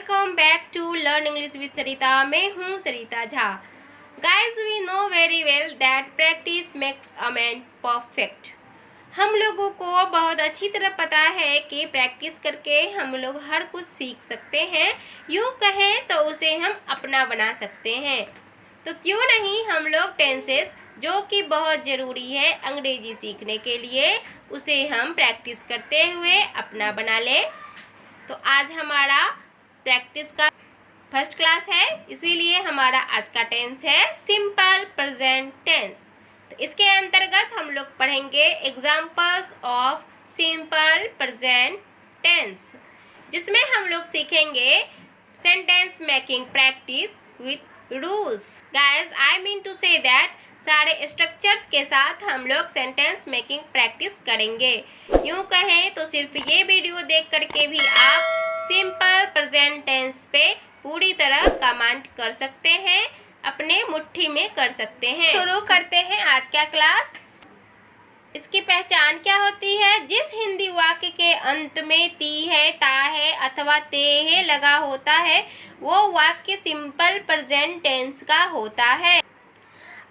Welcome back to learn English with Sarita. मैं हूँ Sarita Jha. Guys, we know very well that practice makes a man perfect. हम लोगों को बहुत अच्छी तरह पता है कि प्रैक्टिस करके हम लोग हर कुछ सीख सकते हैं। यूँ कहें तो उसे हम अपना बना सकते हैं। तो क्यों नहीं हम लोग टेंसेस, जो कि बहुत ज़रूरी है अंग्रेजी सीखने के लिए, उसे हम प्रैक्टिस करते हुए अपना बना लें। तो आज हमारा प्रैक्टिस का फर्स्ट क्लास है, इसीलिए हमारा आज का टेंस है सिंपल प्रेजेंट टेंस। तो इसके अंतर्गत हम लोग पढ़ेंगे examples of simple present tense, जिसमें हम लोग सीखेंगे sentence making practice with rules. Guys, I mean to say that सारे स्ट्रक्चर्स के साथ हम लोग सेंटेंस मेकिंग प्रैक्टिस करेंगे। यूँ कहें तो सिर्फ ये वीडियो देख करके भी आप सिंपल प्रेजेंट टेंस पे पूरी तरह कमांड कर सकते हैं, अपने मुट्ठी में कर सकते हैं। शुरू करते हैं आज का क्लास। इसकी पहचान क्या होती है? जिस हिंदी वाक्य के अंत में ती है, ता है अथवा ते है लगा होता है, वो वाक्य सिंपल प्रेजेंट टेंस का होता है।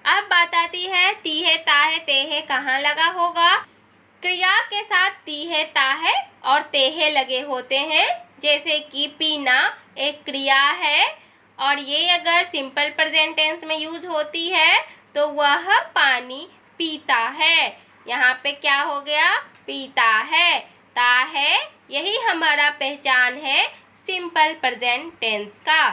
अब बात आती है ती है, ता है, ते है कहाँ लगा होगा। क्रिया के साथ ती है, ता है और ते है लगे होते हैं। जैसे कि पीना एक क्रिया है और ये अगर सिंपल प्रेजेंट टेंस में यूज होती है तो वह पानी पीता है। यहाँ पे क्या हो गया? पीता है, ता है, यही हमारा पहचान है सिंपल प्रेजेंट टेंस का।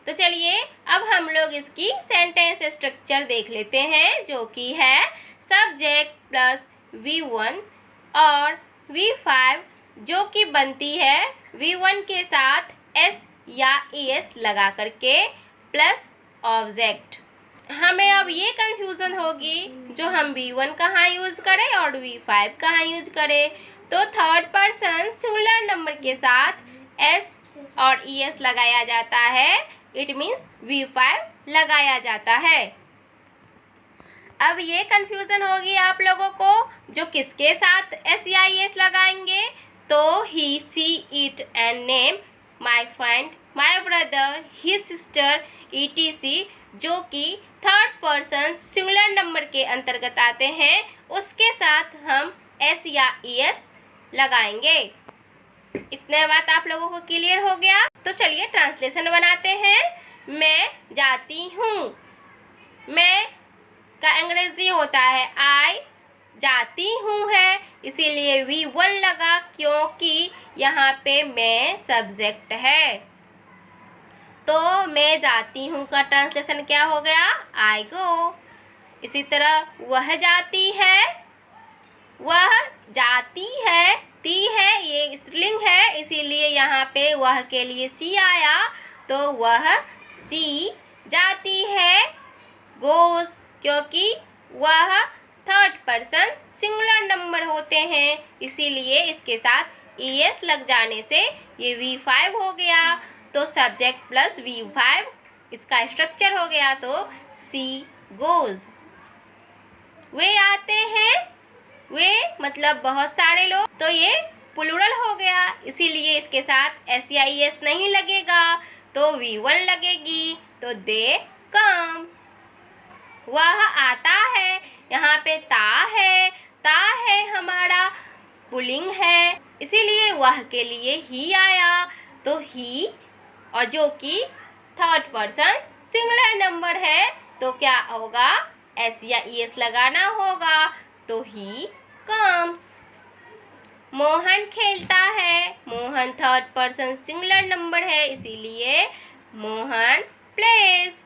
तो चलिए अब हम लोग इसकी सेंटेंस स्ट्रक्चर देख लेते हैं, जो कि है सब्जेक्ट प्लस V1 और V5, जो कि बनती है V1 के साथ S या ES लगा करके प्लस ऑब्जेक्ट। हमें अब ये कंफ्यूजन होगी जो हम V1 कहाँ यूज करें और V5 कहाँ यूज करें। तो थर्ड पर्सन सिंगुलर नंबर के साथ S और ES लगाया जाता है, इट मीन्स V5 लगाया जाता है। अब ये कंफ्यूजन होगी आप लोगों को, जो किसके साथ S या ES लगाएंगे। तो he, she, it and name, my friend, my brother, his sister, ETC, जो कि थर्ड पर्सन सिंगुलर नंबर के अंतर्गत आते हैं, उसके साथ हम S या ES लगाएंगे। इतने बात आप लोगों को क्लियर हो गया। तो चलिए ट्रांसलेशन बनाते हैं। मैं जाती हूँ, मैं का अंग्रेजी होता है आई, जाती हूँ है, इसीलिए V1 लगा क्योंकि यहाँ पे मैं सब्जेक्ट है। तो मैं जाती हूँ का ट्रांसलेशन क्या हो गया? आई गो। इसी तरह वह जाती है, वह जाती है, ती है ये स्त्रीलिंग है, इसीलिए यहाँ पे वह के लिए सी आया, तो वह सी जाती है। गोज, क्योंकि वह थर्ड पर्सन सिंगुलर नंबर होते हैं, इसीलिए इसके साथ ES लग जाने से ये V5 हो गया। तो सब्जेक्ट प्लस V5 इसका स्ट्रक्चर हो गया, तो सी गोज। वे आते हैं, वे मतलब बहुत सारे लोग, तो ये प्लूरल हो गया, इसीलिए इसके साथ S या ES नहीं लगेगा, तो V1 लगेगी, तो दे कम। वह आता है, यहाँ पे ता है हमारा पुल्लिंग है, इसीलिए वह के लिए ही आया, तो ही, और जो कि थर्ड पर्सन सिंगुलर नंबर है, तो क्या होगा? S या ES लगाना होगा, तो ही कम्स। मोहन खेलता है, Mohan third person singular number है, इसीलिए मोहन प्लेज।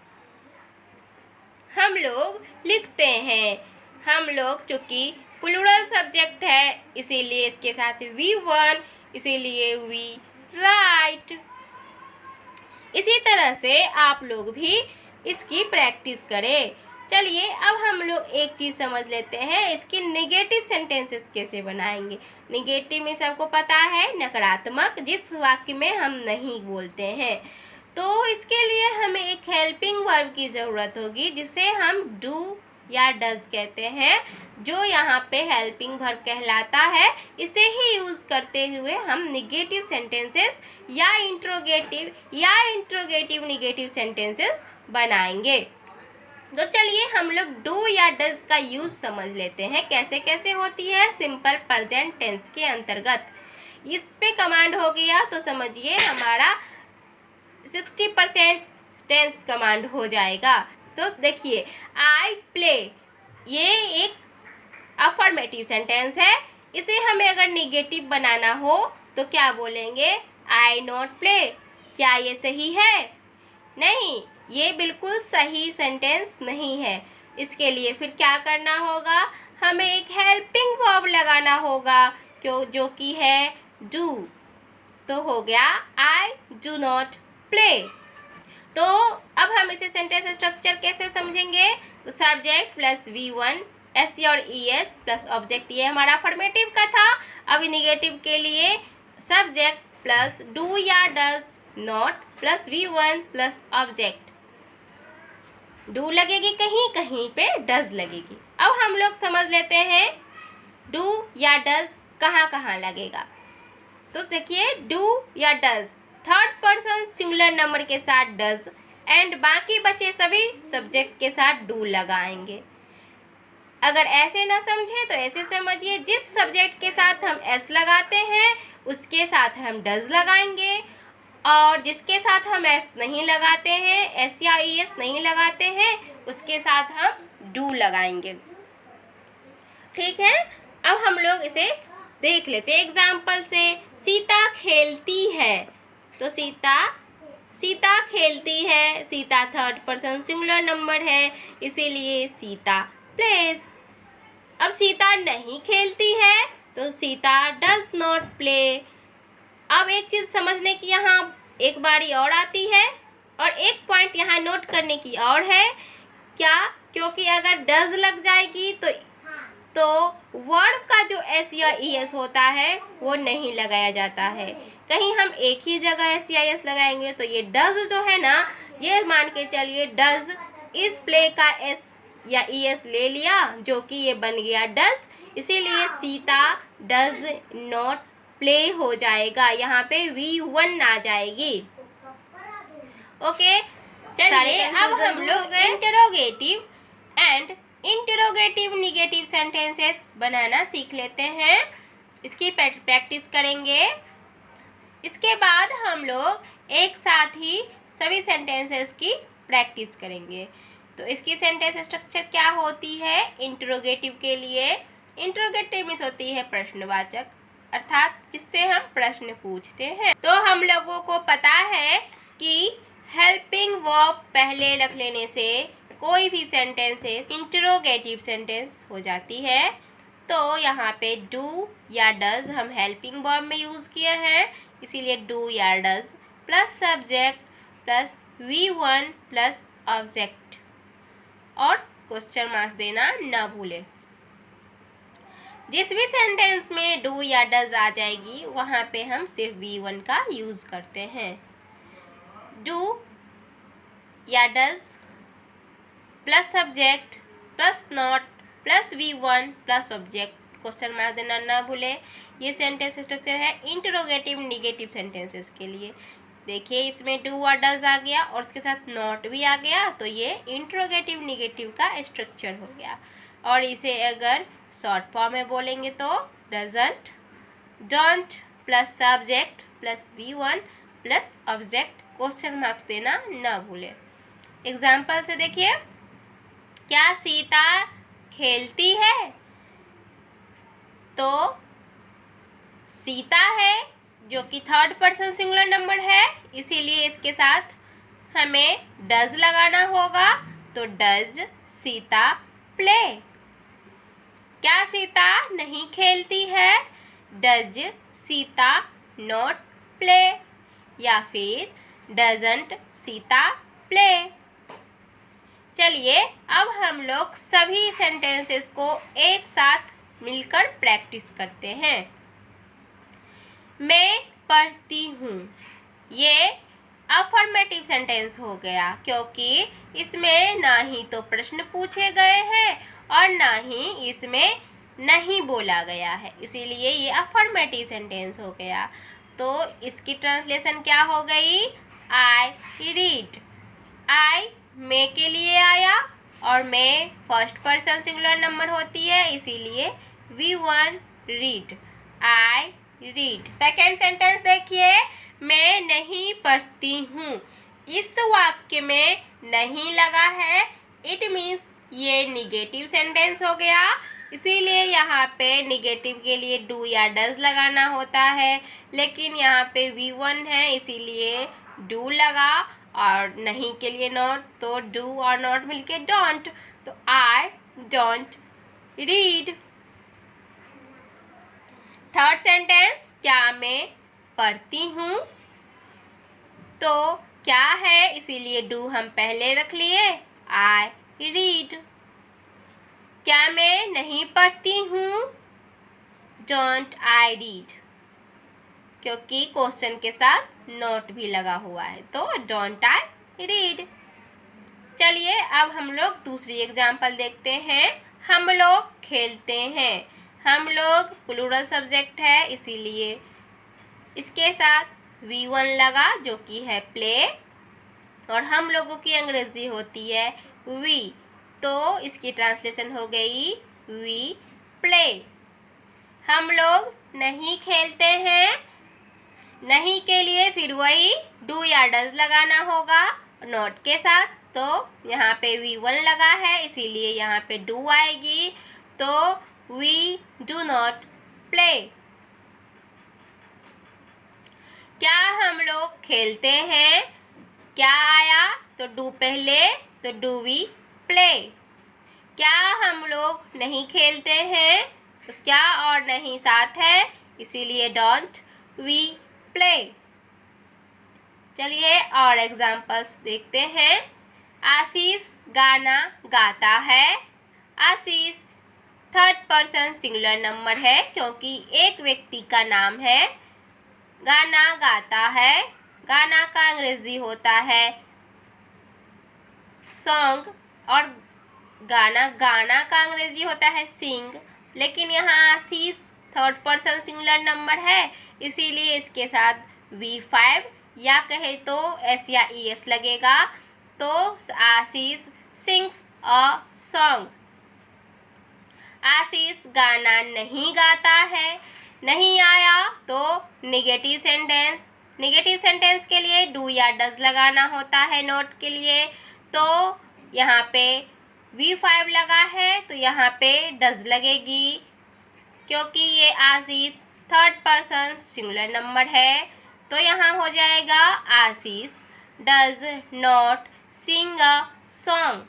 हम लोग लिखते हैं, हम लोग चूँकि प्लूरल सब्जेक्ट है, इसीलिए इसके साथ V1, इसीलिए वी राइट। इसी तरह से आप लोग भी इसकी प्रैक्टिस करें। चलिए अब हम लोग एक चीज़ समझ लेते हैं, इसकी नेगेटिव सेंटेंसेस कैसे बनाएंगे। नेगेटिव में सबको पता है नकारात्मक, जिस वाक्य में हम नहीं बोलते हैं। तो इसके लिए हमें एक हेल्पिंग वर्ब की ज़रूरत होगी, जिसे हम डू या डज कहते हैं, जो यहाँ पे हेल्पिंग वर्ब कहलाता है। इसे ही यूज़ करते हुए हम निगेटिव सेंटेंसेस या इंट्रोगेटिव निगेटिव सेंटेंसेस बनाएंगे। तो चलिए हम लोग डू या डज का यूज़ समझ लेते हैं कैसे कैसे होती है सिंपल प्रेजेंट टेंस के अंतर्गत। इस पे कमांड हो गया तो समझिए हमारा 60% टेंस कमांड हो जाएगा। तो देखिए आई प्ले, ये एक अफर्मेटिव सेंटेंस है। इसे हमें अगर निगेटिव बनाना हो तो क्या बोलेंगे, आई नॉट प्ले। क्या ये सही है? नहीं, ये बिल्कुल सही सेंटेंस नहीं है। इसके लिए फिर क्या करना होगा, हमें एक हेल्पिंग वर्ब लगाना होगा जो कि है डू। तो हो गया आई डू नॉट प्ले। तो अब हम इसे सेंटेंस स्ट्रक्चर कैसे समझेंगे, तो सब्जेक्ट प्लस V1 एस और ES प्लस ऑब्जेक्ट, ये हमारा अफर्मेटिव का था। अभी निगेटिव के लिए सब्जेक्ट प्लस डू या does not plus V1 plus object. Do लगेगी कहीं, कहीं पे डज लगेगी। अब हम लोग समझ लेते हैं डू या डज कहाँ कहाँ लगेगा। तो देखिए डू या does third person singular number के साथ डज एंड बाकी बचे सभी सब्जेक्ट के साथ डू लगाएंगे। अगर ऐसे ना समझे तो ऐसे समझिए, जिस सब्जेक्ट के साथ हम एस लगाते हैं उसके साथ हम डज लगाएंगे, और जिसके साथ हम एस नहीं लगाते हैं, एस या ES नहीं लगाते हैं, उसके साथ हम डू लगाएंगे। ठीक है, अब हम लोग इसे देख लेते हैं एग्जाम्पल से। सीता खेलती है, तो सीता खेलती है, Sita third person singular number है, इसीलिए सीता प्लेज। अब सीता नहीं खेलती है तो सीता डज नॉट प्ले। अब एक चीज़ समझने की यहाँ एक बारी और आती है, और एक पॉइंट यहाँ नोट करने की और है क्या, क्योंकि अगर डज लग जाएगी तो वर्ड का जो एस या ES होता है वो नहीं लगाया जाता है। कहीं हम एक ही जगह एस या ES लगाएंगे तो ये डज जो है ना, ये मान के चलिए डज इस प्ले का एस या ES ले लिया, जो कि ये बन गया डज, इसीलिए सीता डज नॉट प्ले हो जाएगा, यहाँ पे V1 आ जाएगी। ओके, चलिए अब हम लोग interrogative and interrogative negative sentences बनाना सीख लेते हैं। इसकी प्रैक्टिस करेंगे। इसके बाद हम लोग एक साथ ही सभी सेंटेंसेस की प्रैक्टिस करेंगे। तो इसकी सेंटेंस स्ट्रक्चर क्या होती है, इंटरोगेटिव के लिए इंटरोगेटिव मीन्स होती है प्रश्नवाचक, अर्थात जिससे हम प्रश्न पूछते हैं। तो हम लोगों को पता है कि हेल्पिंग वर्ब पहले रख लेने से कोई भी सेंटेंसेस इंटरोगेटिव सेंटेंस हो जाती है। तो यहाँ पे डू या डज हम हेल्पिंग वर्ब में यूज़ किए हैं, इसीलिए डू या does plus subject plus V1 plus object, और क्वेश्चन मार्क्स देना ना भूलें। जिस भी सेंटेंस में डू या डज आ जाएगी वहाँ पे हम सिर्फ V1 का यूज़ करते हैं। डू या does plus subject plus not plus V1 plus object, question mark देना ना भूले। ये सेंटेंस स्ट्रक्चर है इंटरोगेटिव निगेटिव सेंटेंसेस के लिए। देखिए इसमें डू और डज आ गया और उसके साथ नॉट भी आ गया, तो ये इंटरोगेटिव निगेटिव का स्ट्रक्चर हो गया। और इसे अगर शॉर्ट फॉर्म में बोलेंगे तो doesn't, don't plus subject plus V1 plus object, question marks देना ना भूले। एग्जाम्पल से देखिए, क्या सीता खेलती है, तो सीता है जो कि थर्ड पर्सन सिंगुलर नंबर है, इसीलिए इसके साथ हमें डज लगाना होगा, तो डज सीता प्ले। क्या सीता नहीं खेलती है, डज सीता नॉट प्ले, या फिर डजंट सीता प्ले। चलिए अब हम लोग सभी सेंटेंसेस को एक साथ मिलकर प्रैक्टिस करते हैं। मैं पढ़ती हूँ, ये अफर्मेटिव सेंटेंस हो गया, क्योंकि इसमें ना ही तो प्रश्न पूछे गए हैं और ना ही इसमें नहीं बोला गया है, इसीलिए ये अफर्मेटिव सेंटेंस हो गया। तो इसकी ट्रांसलेशन क्या हो गई? I read. आई मैं के लिए आया और मैं फर्स्ट पर्सन सिंगुलर नंबर होती है, इसीलिए V1 read. I read. Second sentence देखिए, मैं नहीं पढ़ती हूँ। इस वाक्य में नहीं लगा है, इट मीन्स ये निगेटिव सेंटेंस हो गया, इसीलिए यहाँ पे निगेटिव के लिए डू या डज लगाना होता है, लेकिन यहाँ पे V1 है इसीलिए डू लगा, और नहीं के लिए नॉट, तो डू और नॉट मिलके डोंट, तो I don't read. Third sentence, क्या मैं पढ़ती हूँ? तो क्या है, इसीलिए डू हम पहले रख लिए, आई रीड। क्या मैं नहीं पढ़ती हूँ? डोंट आई रीड, क्योंकि क्वेश्चन के साथ नोट भी लगा हुआ है, तो डोंट आई रीड। चलिए अब हम लोग दूसरी एग्जाम्पल देखते हैं। हम लोग खेलते हैं। हम लोग प्लूरल सब्जेक्ट है, इसीलिए इसके साथ V1 लगा जो कि है प्ले, और हम लोगों की अंग्रेजी होती है वी, तो इसकी ट्रांसलेशन हो गई वी प्ले। हम लोग नहीं खेलते हैं। नहीं के लिए फिर वही डू या डज लगाना होगा नॉट के साथ, तो यहाँ पे V1 लगा है इसीलिए यहाँ पे डू आएगी, तो वी डू नॉट प्ले। क्या हम लोग खेलते हैं? क्या आया तो डू पहले, तो डू वी प्ले। क्या हम लोग नहीं खेलते हैं? तो क्या और नहीं साथ है, इसीलिए डोंट वी प्ले। चलिए और एग्जाम्पल्स देखते हैं। आशीष गाना गाता है। आशीष थर्ड पर्सन सिंगुलर नंबर है, क्योंकि एक व्यक्ति का नाम है। गाना गाता है, गाना का अंग्रेजी होता है सॉन्ग, और गाना का अंग्रेजी होता है सिंग, लेकिन यहाँ आशीष थर्ड पर्सन सिंगुलर नंबर है, इसीलिए इसके साथ V5 या कहे तो S या ES लगेगा, तो आशीष सिंग्स अ सॉन्ग। आशीष गाना नहीं गाता है। नहीं आया तो निगेटिव सेंटेंस। निगेटिव सेंटेंस के लिए डू या डज लगाना होता है नोट के लिए, तो यहाँ पे V5 लगा है तो यहाँ पे डज लगेगी, क्योंकि ये Ashish third person singular number है, तो यहाँ हो जाएगा Ashish does not sing a song.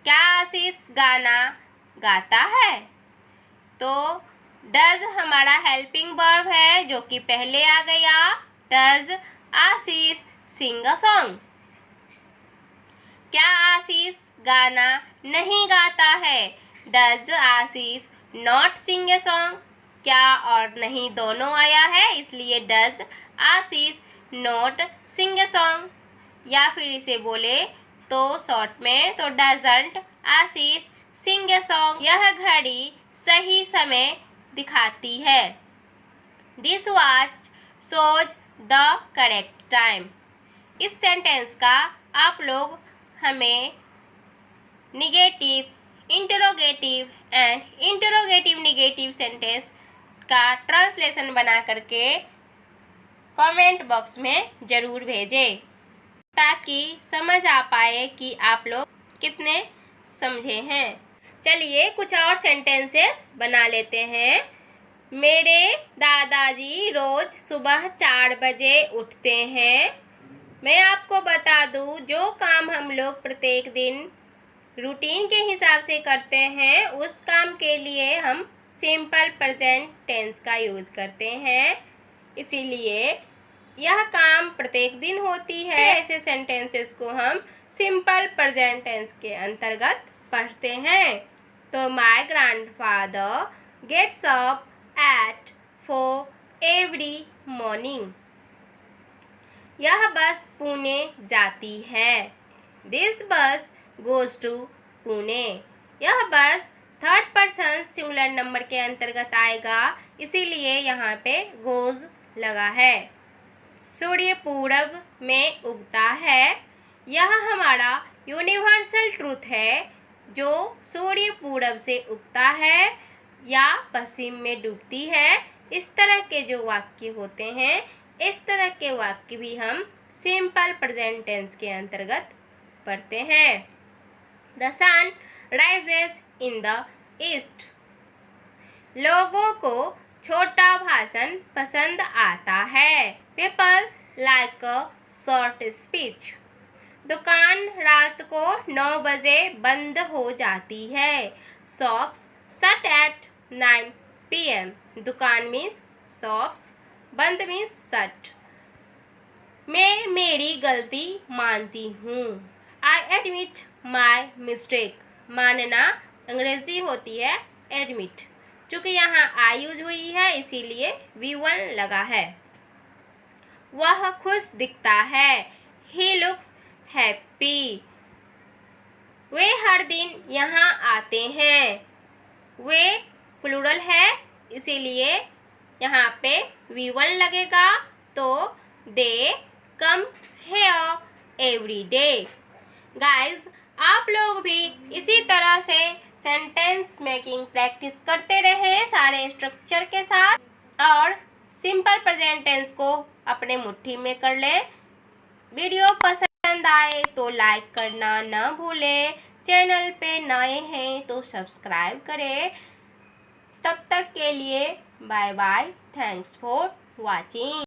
क्या आशीष गाना गाता है? तो डज हमारा हेल्पिंग वर्ब है जो कि पहले आ गया, does Ashish Singh a song. क्या आशीष गाना नहीं गाता है? Does Ashish not sing a song. क्या और नहीं दोनों आया है, इसलिए does Ashish not sing a song, या फिर इसे बोले तो शॉर्ट में तो doesn't Ashish Singh a song. यह घड़ी सही समय दिखाती है। This watch shows the correct time. इस सेंटेंस का आप लोग हमें negative, interrogative and interrogative negative sentence का ट्रांसलेशन बना करके कमेंट बॉक्स में ज़रूर भेजें, ताकि समझ आ पाए कि आप लोग कितने समझे हैं। चलिए कुछ और सेंटेंसेस बना लेते हैं। मेरे दादाजी रोज़ सुबह 4 बजे उठते हैं। मैं आपको बता दूं, जो काम हम लोग प्रत्येक दिन रूटीन के हिसाब से करते हैं, उस काम के लिए हम सिंपल प्रेजेंट टेंस का यूज करते हैं, इसीलिए यह काम प्रत्येक दिन होती है। ऐसे सेंटेंसेस को हम सिंपल प्रेजेंट टेंस के अंतर्गत पढ़ते हैं। तो my grandfather gets up at 4 every morning. यह बस पुणे जाती है। दिस बस गोज टू पुणे। यह बस थर्ड पर्सन सिंगुलर नंबर के अंतर्गत आएगा, इसीलिए यहाँ पे गोज लगा है। सूर्य पूरब में उगता है। यह हमारा यूनिवर्सल ट्रूथ है। जो सूर्य पूरब से उगता है या पश्चिम में डूबती है, इस तरह के जो वाक्य होते हैं, इस तरह के वाक्य भी हम सिंपल प्रेजेंट टेंस के अंतर्गत पढ़ते हैं। The sun rises in the east. लोगों को छोटा भाषण पसंद आता है। People like a short speech. दुकान रात को 9 बजे बंद हो जाती है। Shops shut at 9 PM। दुकान मीन्स शॉप्स, बंद मीन्स शट। मैं मेरी गलती मानती हूँ। I admit my mistake. मानना अंग्रेजी होती है एडमिट। चूँकि यहाँ आई यूज हुई है, इसीलिए V1 लगा है। वह खुश दिखता है। He looks happy. वे हर दिन यहाँ आते हैं। वे प्लूरल है, इसीलिए यहाँ पे V1 लगेगा, तो they come here every day. Guys, आप लोग भी इसी तरह से सेंटेंस मेकिंग प्रैक्टिस करते रहें सारे स्ट्रक्चर के साथ, और सिंपल प्रेजेंट टेंस को अपने मुट्ठी में कर लें। वीडियो पसंद आए तो लाइक करना न भूलें। चैनल पे नए हैं तो सब्सक्राइब करें। तब तक के लिए bye bye. Thanks for watching.